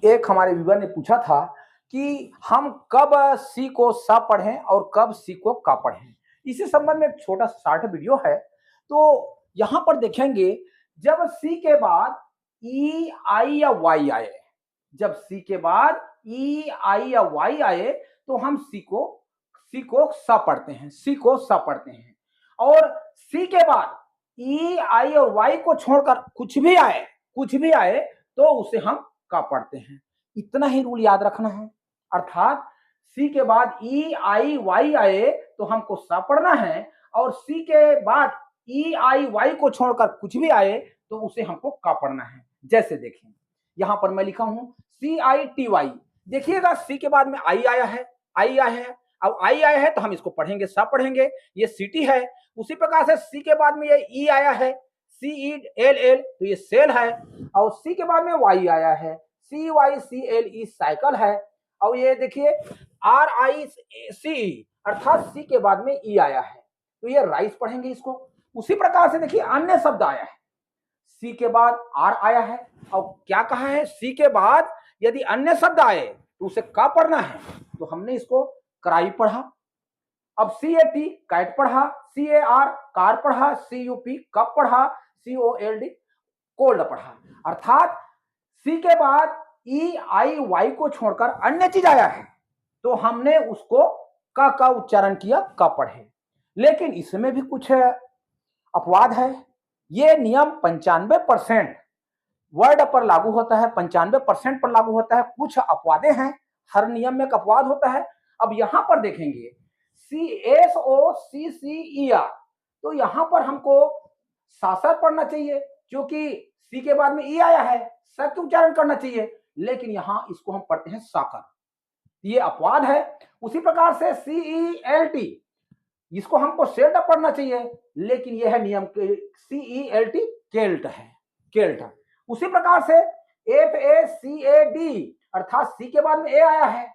एक हमारे व्यूअर ने पूछा था कि हम कब सी को स पढ़ें और कब सी को क पढ़ें। इसी संबंध में एक छोटा सा शॉर्ट वीडियो है। तो यहाँ पर देखेंगे, जब सी के बाद ई आई या वाई आए, जब सी के बाद ई आई या वाई आए तो हम सी को स पढ़ते हैं, सी को स पढ़ते हैं। और सी के बाद ई आई और वाई को छोड़कर कुछ भी आए तो उसे हम का पढ़ते हैं। इतना ही रूल याद रखना है। अर्थात सी के बाद ई आई वाई आए तो हमको सा पढ़ना है, और सी के बाद ई आई वाई को छोड़कर कुछ भी आए तो उसे हमको का पढ़ना है। जैसे देखिए, यहां पर मैं लिखा हूं सी आई टी वाई। देखिएगा, सी के बाद में आई आया है, अब आई आया है तो हम इसको पढ़ेंगे, सा पढ़ेंगे, ये सिटी है। उसी प्रकार से सी के बाद में ये ई आया है, सी ई एल एल, तो ये सेल है। और सी के बाद में वाई आया है, C Y C L E cycle है। और ये देखिए आर आई सी, अर्थात सी के बाद में ई आया है तो ये राइस पढ़ेंगे इसको। उसी प्रकार से देखिए अन्य शब्द आया है, सी के बाद आर आया है, और क्या कहा है, सी के बाद यदि अन्य शब्द आए तो उसे का पढ़ना है, तो हमने इसको कराई पढ़ा। अब सी ए टी कैट पढ़ा, सी ए आर कार पढ़ा, सी यू पी कप पढ़ा, सी ओ एल डी कोल्ड पढ़ा। अर्थात सी के बाद ई आई वाई को छोड़कर अन्य चीज आया है तो हमने उसको का उच्चारण किया, का पढ़े। लेकिन इसमें भी कुछ अपवाद है। ये नियम 95% वर्ड पर लागू होता है, 95% पर लागू होता है। कुछ अपवादे हैं, हर नियम में एक अपवाद होता है। अब यहां पर देखेंगे सी एस ओ सी सी ई आर, तो यहां पर हमको सासर पढ़ना चाहिए, क्योंकि सी के बाद में ई आया है, सत्य उच्चारण करना चाहिए। लेकिन यहां इसको हम पढ़ते हैं साकर, ये अपवाद है। उसी प्रकार से सी ई एल टी, इसको हमको सेल्ट पढ़ना चाहिए, लेकिन यह है नियम सी ई एल टी केल्ट है, केल्ट। उसी प्रकार से F A C A D, अर्थात सी के बाद में ए आया है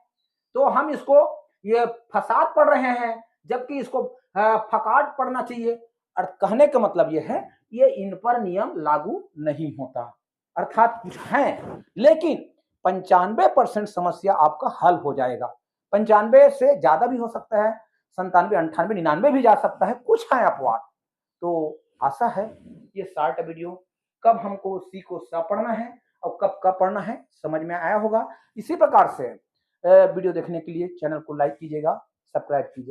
तो हम इसको ये फसाद पढ़ रहे हैं, जबकि इसको फकाट पढ़ना चाहिए। और कहने का मतलब यह है, ये इन पर नियम लागू नहीं होता। अर्थात कुछ है, लेकिन 95% समस्या आपका हल हो जाएगा। 95 से ज्यादा भी हो सकता है, 97, 98, 99 भी जा सकता है, कुछ है अपवाद। तो आशा है ये शॉर्ट वीडियो कब हमको सी को सा पढ़ना है और कब पढ़ना है समझ में आया होगा। इसी प्रकार से वीडियो देखने के लिए चैनल को लाइक कीजिएगा, सब्सक्राइब कीजिएगा।